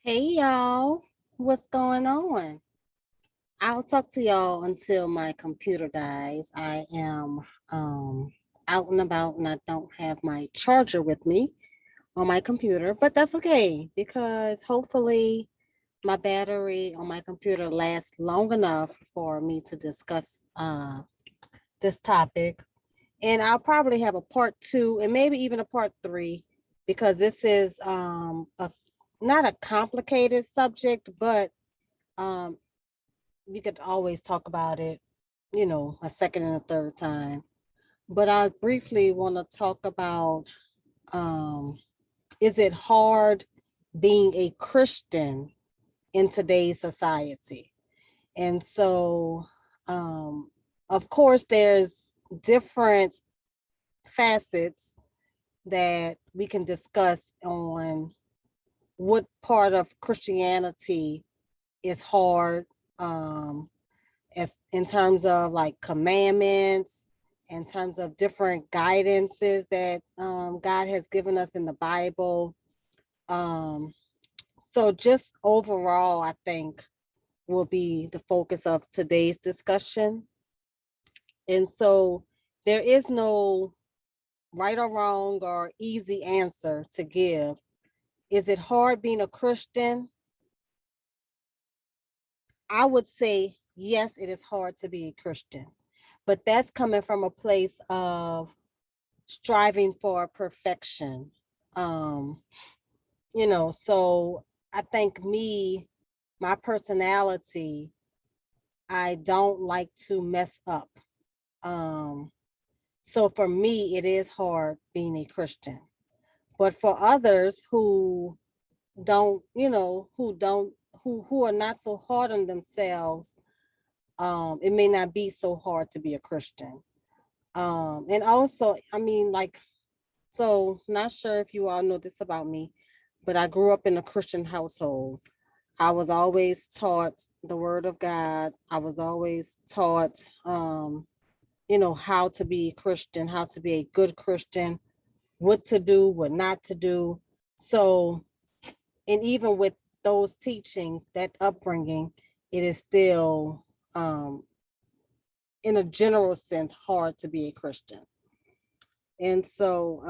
Hey y'all, what's going on? I'll talk to y'all until my computer dies. I am out and about and I don't have my charger with me on my computer, but that's okay because hopefully my battery on my computer lasts long enough for me to discuss this topic. And I'll probably have a part two and maybe even a part three because this is a not a complicated subject, but um we could always talk about it, a second and a third time. But I briefly want to talk about um, is it hard being a Christian in today's society? And so, um, of course, there's different facets that we can discuss on what part of Christianity is hard. As in terms of like commandments, in terms of different guidances that God has given us in the Bible. Um, so just overall, I think will be the focus of today's discussion. And so there is no right or wrong or easy answer to give. Is it hard being a Christian? I would say yes, it is hard to be a Christian, but that's coming from a place of striving for perfection. Um, so I think my personality, I don't like to mess up. Um, so for me, it is hard being a Christian. But for others don't, who don't, who are not so hard on themselves, it may not be so hard to be a Christian. And also, I mean, like, so not sure if you all know this about me, but I grew up in a Christian household. I was always taught the word of God. I was always taught, how to be a Christian, how to be a good Christian, what to do, what not to do. So, and even with those teachings, that upbringing, it is still, in a general sense, hard to be a Christian. And so,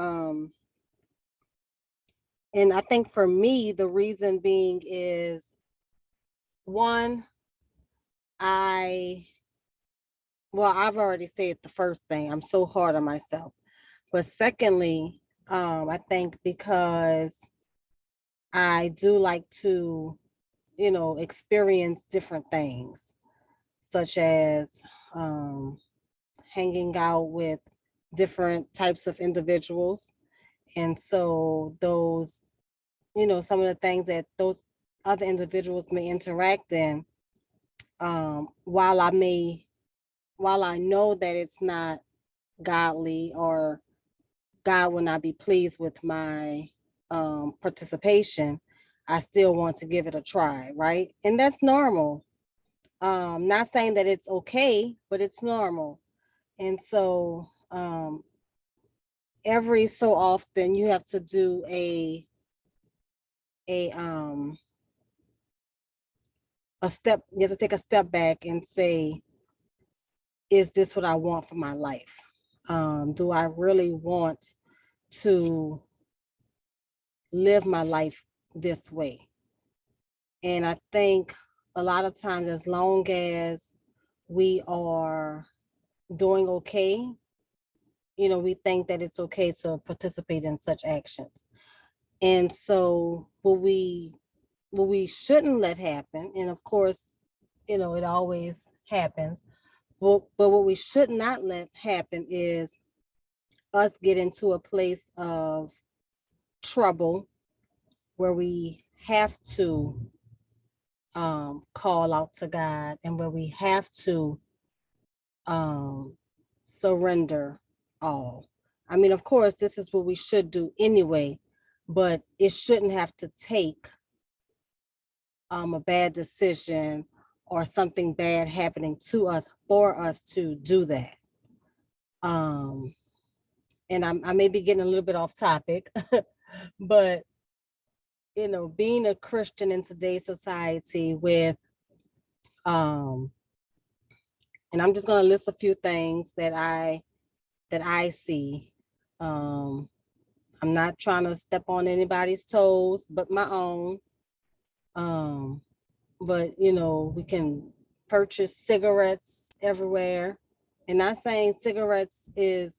and I think for me, the reason being is one, I, well, I've already said the first thing, I'm so hard on myself. But secondly, I think because I do like to, experience different things, such as hanging out with different types of individuals. And so those, some of the things that those other individuals may interact in, while while I know that it's not godly or God will not be pleased with my participation, I still want to give it a try, right? And that's normal. Not saying that it's okay, but it's normal. And so every so often you have to do a um a step, you have to take a step back and say, is this what I want for my life? Do I really want to live my life this way? And I think a lot of times, as long as we are doing okay, we think that it's okay to participate in such actions. And so what we shouldn't let happen, and of course, it always happens, but what we should not let happen is us get into a place of trouble where we have to call out to God and where we have to um, surrender all. I mean, of course, this is what we should do anyway, but it shouldn't have to take a bad decision or something bad happening to us for us to do that. Um, and I may be getting a little bit off topic, but being a Christian in today's society with, um, and I'm just gonna list a few things that I see. Um, I'm not trying to step on anybody's toes but my own. Um, but we can purchase cigarettes everywhere. And not saying cigarettes is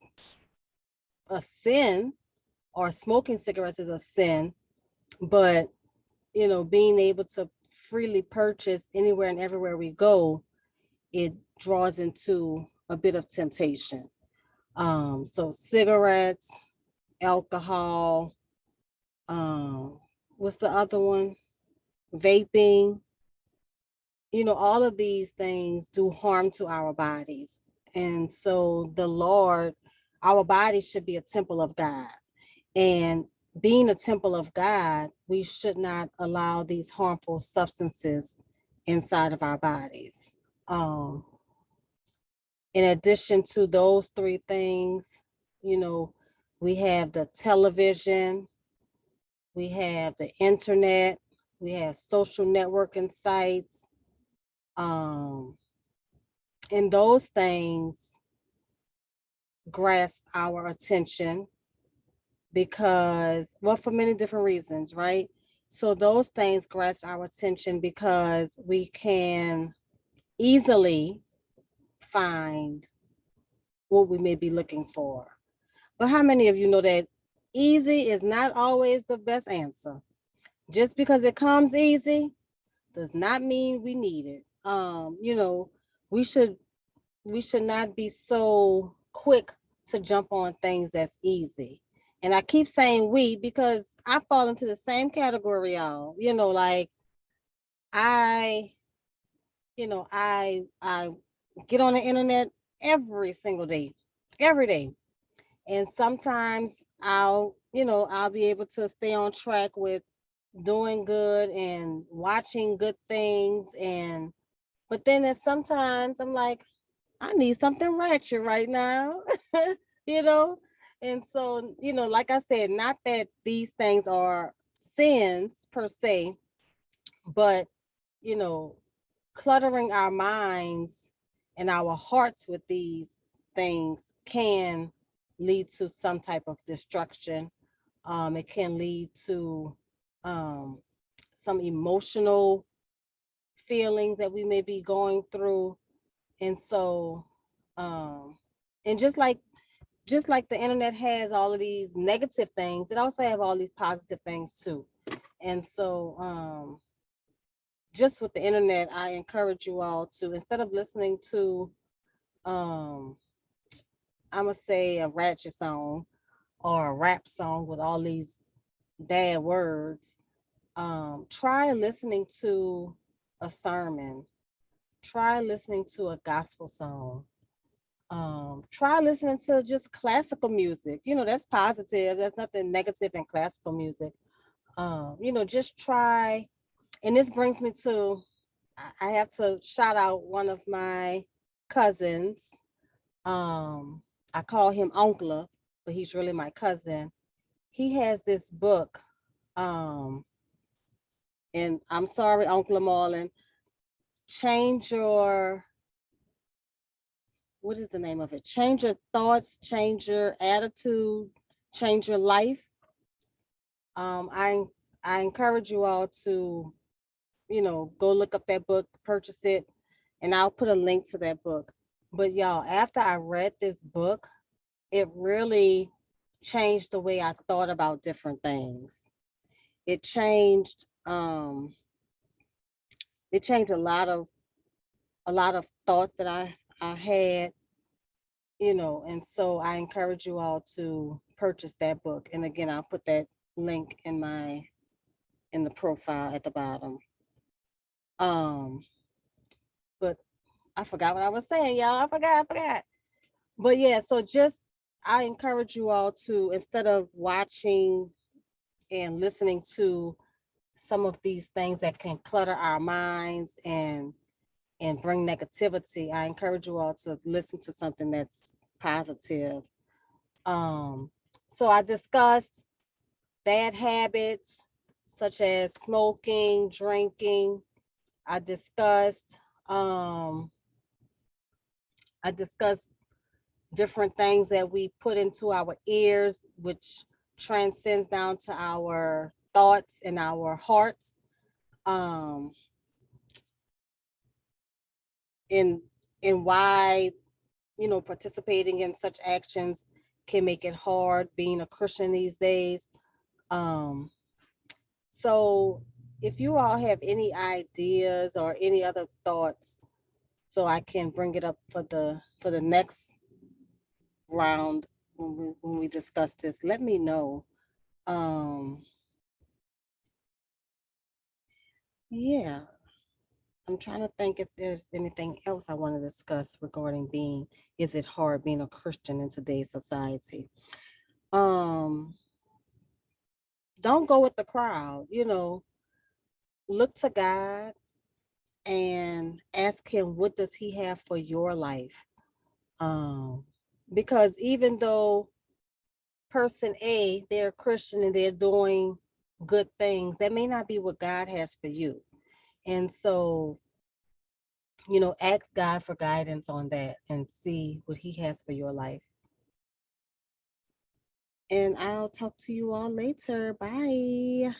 a sin or smoking cigarettes is a sin, but being able to freely purchase anywhere and everywhere we go, it draws into a bit of temptation. So cigarettes, alcohol, um, what's the other one? Vaping, all of these things do harm to our bodies. And so the Lord, our bodies should be a temple of God. And being a temple of God, we should not allow these harmful substances inside of our bodies. Um, in addition to those three things, you know, we have the television, we have the internet, we have social networking sites, um, and those things grasp our attention because, well, for many different reasons, right? So those things grasp our attention because we can easily find what we may be looking for. But how many of you know that easy is not always the best answer? Just because it comes easy does not mean we need it. We should not be so quick to jump on things that's easy. And I keep saying we because I fall into the same category, y'all. Like I, I get on the internet every single day, every day. And sometimes I'll be able to stay on track with doing good and watching good things. But then there's sometimes I'm like, I need something ratchet right now, you know? And so, like I said, not that these things are sins per se, but, you know, cluttering our minds and our hearts with these things can lead to some type of destruction. It can lead to um, some emotional feelings that we may be going through. And so, um, and just like the internet has all of these negative things, it also have all these positive things too. And so, just with the internet, I encourage you all to, instead of listening to, um, I'm gonna say a ratchet song or a rap song with all these bad words, try listening to a sermon. Try listening to a gospel song. Try listening to just classical music. That's positive. There's nothing negative in classical music. Just try. And this brings me to, I have to shout out one of my cousins. Um, I call him Uncle, but he's really my cousin. He has this book. Um, and I'm sorry, Uncle Marlon, change your, what is the name of it? Change your thoughts, change your attitude, change your life. I encourage you all to, go look up that book, purchase it, and I'll put a link to that book. But y'all, after I read this book, it really changed the way I thought about different things. It changed a lot of thoughts that I had, and so I encourage you all to purchase that book. And again, I'll put that link in the profile at the bottom. Um, but I forgot what I was saying, y'all. I forgot. But yeah, so just I encourage you all to, instead of watching and listening to some of these things that can clutter our minds and bring negativity, I encourage you all to listen to something that's positive. Um, so I discussed bad habits, such as smoking, drinking. I discussed um I discussed different things that we put into our ears, which transcends down to our thoughts and our hearts. Um, and why, participating in such actions can make it hard being a Christian these days. Um, so if you all have any ideas or any other thoughts, so I can bring it up for the next round when we discuss this, let me know. Um, yeah, I'm trying to think if there's anything else I want to discuss regarding is it hard being a Christian in today's society? Um, don't go with the crowd, look to God and ask him, what does he have for your life? Um, because even though person A, they're a Christian and they're doing good things, that may not be what God has for you. And so, ask God for guidance on that and see what he has for your life. And I'll talk to you all later. Bye.